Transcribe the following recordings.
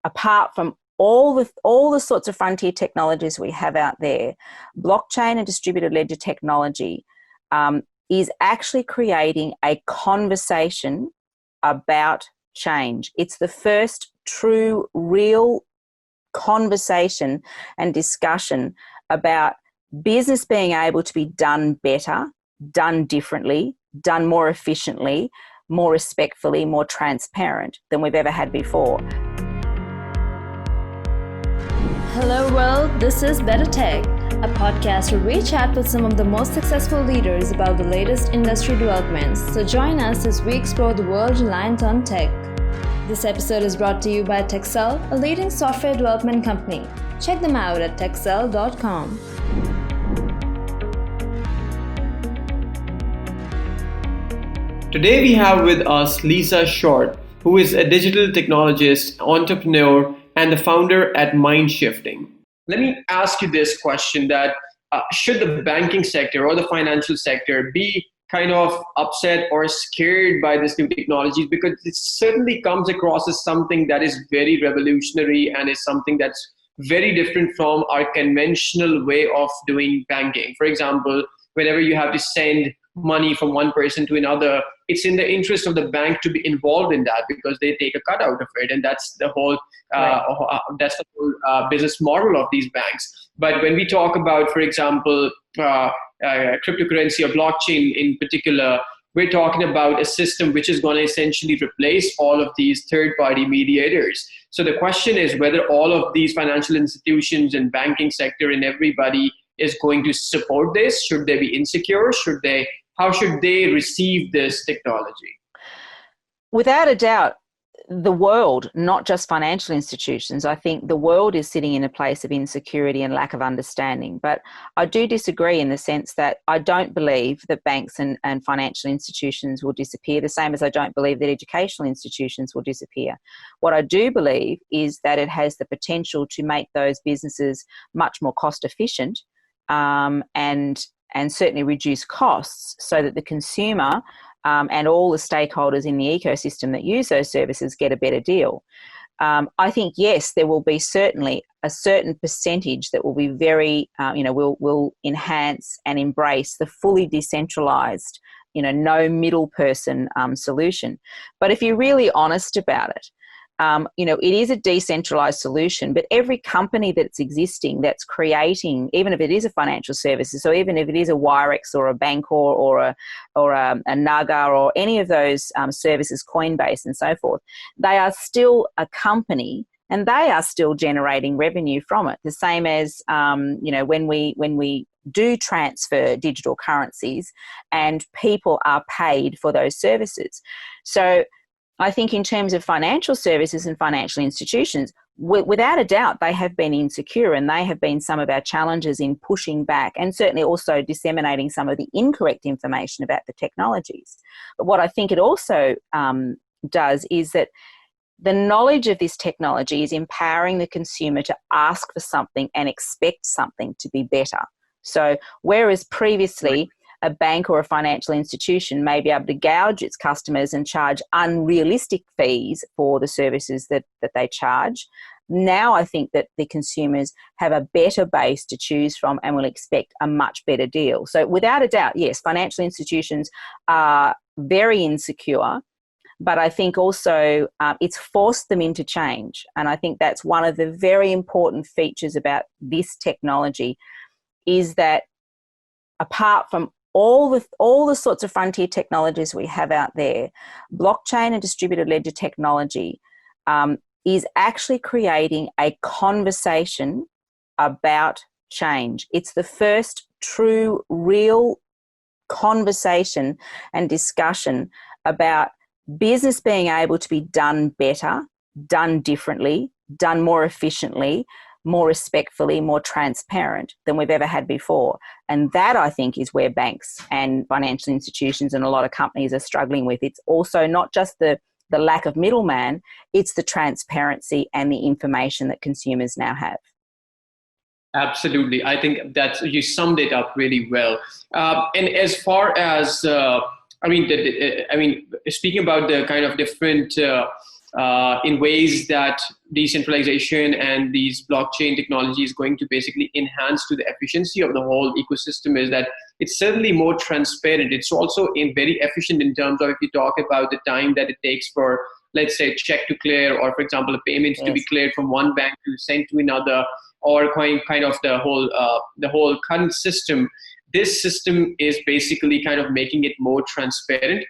apart from all the sorts of frontier technologies we have out there, blockchain and distributed ledger technology is actually creating a conversation about change. It's the first true, real conversation and discussion about business being able to be done better, done differently, done more efficiently, more respectfully, more transparent than we've ever had before. Hello world, this is BetterTech, a podcast where we chat with some of the most successful leaders about the latest industry developments. So join us as we explore the world reliant on tech. This episode is brought to you by Techcell, a leading software development company. Check them out at techcell.com. Today we have with us Lisa Short, who is a digital technologist, entrepreneur, and the founder at Mindshifting. Let me ask you this question, that should the banking sector or the financial sector be kind of upset or scared by this new technologies? Because it certainly comes across as something that is very revolutionary and is something that's very different from our conventional way of doing banking. For example, whenever you have to send money from one person to another, it's in the interest of the bank to be involved in that because they take a cut out of it, and that's the whole business model of these banks. But when we talk about, for example, cryptocurrency or blockchain in particular, we're talking about a system which is going to essentially replace all of these third-party mediators. So the question is whether all of these financial institutions and banking sector and everybody is going to support this. Should they be insecure? How should they receive this technology? Without a doubt, the world, not just financial institutions, I think the world is sitting in a place of insecurity and lack of understanding. But I do disagree in the sense that I don't believe that banks and financial institutions will disappear, the same as I don't believe that educational institutions will disappear. What I do believe is that it has the potential to make those businesses much more cost efficient and certainly reduce costs so that the consumer and all the stakeholders in the ecosystem that use those services get a better deal. I think, yes, there will be certainly a certain percentage that will be very, will enhance and embrace the fully decentralized, no middle person solution. But if you're really honest about it, it is a decentralized solution, but every company that's existing, that's creating, even if it is a financial services, so even if it is a Wirex or a Bancor or a Naga or any of those services, Coinbase and so forth, they are still a company and they are still generating revenue from it. The same as, when we do transfer digital currencies and people are paid for those services. So I think in terms of financial services and financial institutions, without a doubt, they have been insecure, and they have been some of our challenges in pushing back and certainly also disseminating some of the incorrect information about the technologies. But what I think it also does is that the knowledge of this technology is empowering the consumer to ask for something and expect something to be better. So whereas previously a bank or a financial institution may be able to gouge its customers and charge unrealistic fees for the services that they charge, now I think that the consumers have a better base to choose from and will expect a much better deal. So without a doubt, yes, financial institutions are very insecure, but I think also it's forced them into change. And I think that's one of the very important features about this technology, is that apart from all the sorts of frontier technologies we have out there, blockchain and distributed ledger technology is actually creating a conversation about change. It's the first true, real conversation and discussion about business being able to be done better, done differently, done more efficiently, more respectfully, more transparent than we've ever had before. And that, I think, is where banks and financial institutions and a lot of companies are struggling with. It's also not just the lack of middleman, it's the transparency and the information that consumers now have. Absolutely. I think that you summed it up really well. And as far as, speaking about the kind of different in ways that decentralization and these blockchain technology is going to basically enhance to the efficiency of the whole ecosystem is that it's certainly more transparent. It's also very efficient in terms of if you talk about the time that it takes for, let's say, check to clear, or for example, a payment to be cleared from one bank to sent to another, or kind of the whole current system. This system is basically kind of making it more transparent.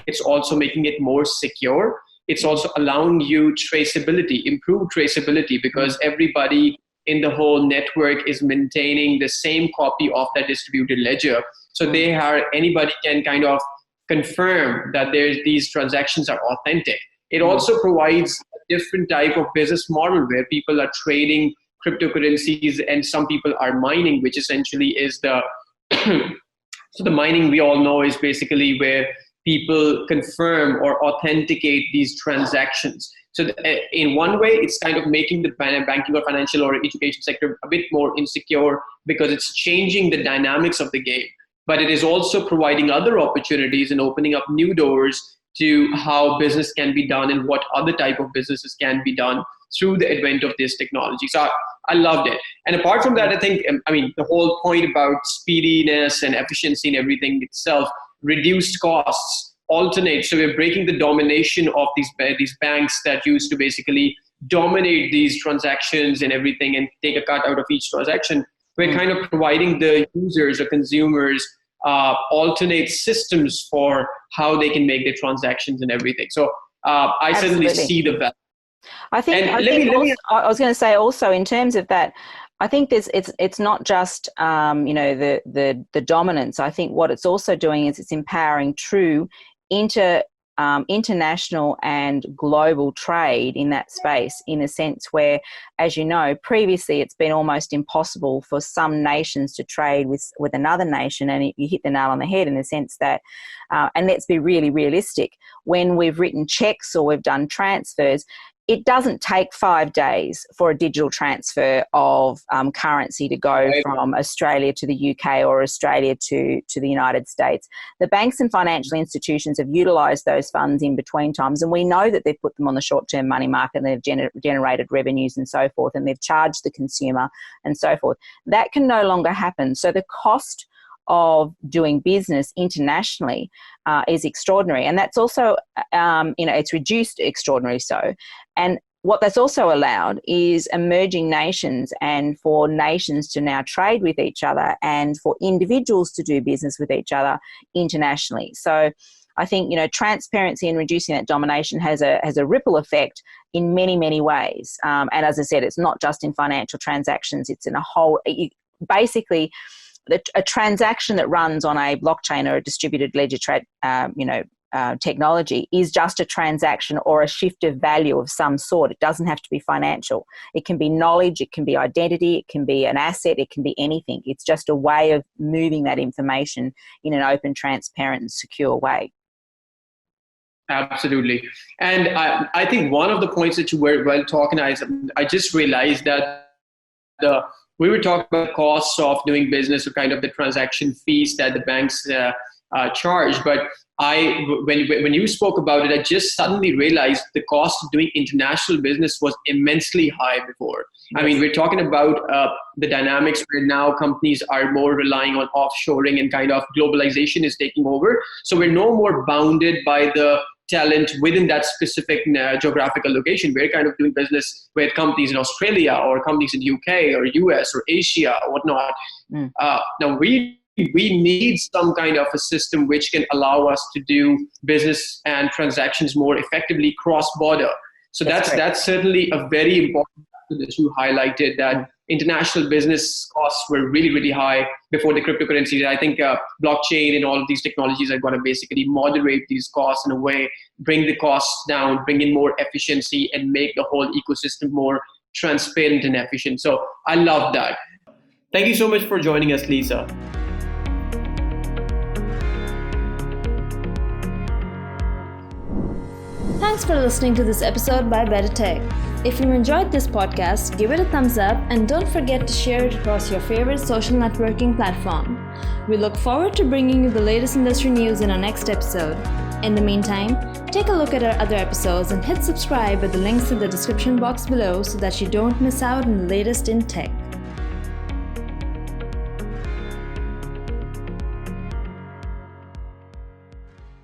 It's also making it more secure. It's also allowing you improved traceability, because everybody in the whole network is maintaining the same copy of that distributed ledger. So anybody can kind of confirm that these transactions are authentic. It also provides a different type of business model where people are trading cryptocurrencies and some people are mining, which essentially is so the mining we all know is basically where people confirm or authenticate these transactions. So in one way, it's kind of making the banking or financial or education sector a bit more insecure because it's changing the dynamics of the game. But it is also providing other opportunities and opening up new doors to how business can be done and what other type of businesses can be done through the advent of this technology. So I loved it. And apart from that, I think, the whole point about speediness and efficiency and everything itself, reduced costs, alternate. So we're breaking the domination of these banks that used to basically dominate these transactions and everything and take a cut out of each transaction. We're kind of providing the users or consumers alternate systems for how they can make their transactions and everything. So I certainly see the value. I was going to say also in terms of that, I think it's not just the dominance. I think what it's also doing is it's empowering true international and global trade in that space, in a sense where, as you know, previously it's been almost impossible for some nations to trade with another nation. And you hit the nail on the head in the sense that, and let's be really realistic, when we've written checks or we've done transfers, it doesn't take 5 days for a digital transfer of currency to go from Australia to the UK or Australia to the United States. The banks and financial institutions have utilised those funds in between times, and we know that they've put them on the short-term money market and they've generated revenues and so forth, and they've charged the consumer and so forth. That can no longer happen. So the cost of doing business internationally is extraordinary, and that's also it's reduced extraordinarily so. And what that's also allowed is emerging nations, and for nations to now trade with each other, and for individuals to do business with each other internationally. So I think transparency and reducing that domination has a ripple effect in many ways. And as I said, it's not just in financial transactions; it's in a whole. Basically, a transaction that runs on a blockchain or a distributed ledger technology is just a transaction or a shift of value of some sort. It doesn't have to be financial. It can be knowledge, it can be identity, it can be an asset, it can be anything. It's just a way of moving that information in an open, transparent and secure way. Absolutely. And I think one of the points that you were well talking, I just realized that we were talking about costs of doing business or kind of the transaction fees that the banks charge. But when you spoke about it, I just suddenly realized the cost of doing international business was immensely high before. Yes. I mean, we're talking about the dynamics where now companies are more relying on offshoring and kind of globalization is taking over. So we're no more bounded by the talent within that specific geographical location. We're kind of doing business with companies in Australia or companies in the UK or US or Asia or whatnot. Now we need some kind of a system which can allow us to do business and transactions more effectively cross-border. So that's certainly a very important factor that you highlighted, that international business costs were really high before the cryptocurrencies. I think blockchain and all of these technologies are going to basically moderate these costs in a way, bring the costs down, bring in more efficiency, and make the whole ecosystem more transparent and efficient. So I love that. Thank you so much for joining us, Lisa. Thanks for listening to this episode by BetterTech. If you enjoyed this podcast, give it a thumbs up and don't forget to share it across your favorite social networking platform. We look forward to bringing you the latest industry news in our next episode. In the meantime, Take a look at our other episodes and hit subscribe with the links in the description box below so that you don't miss out on the latest in tech.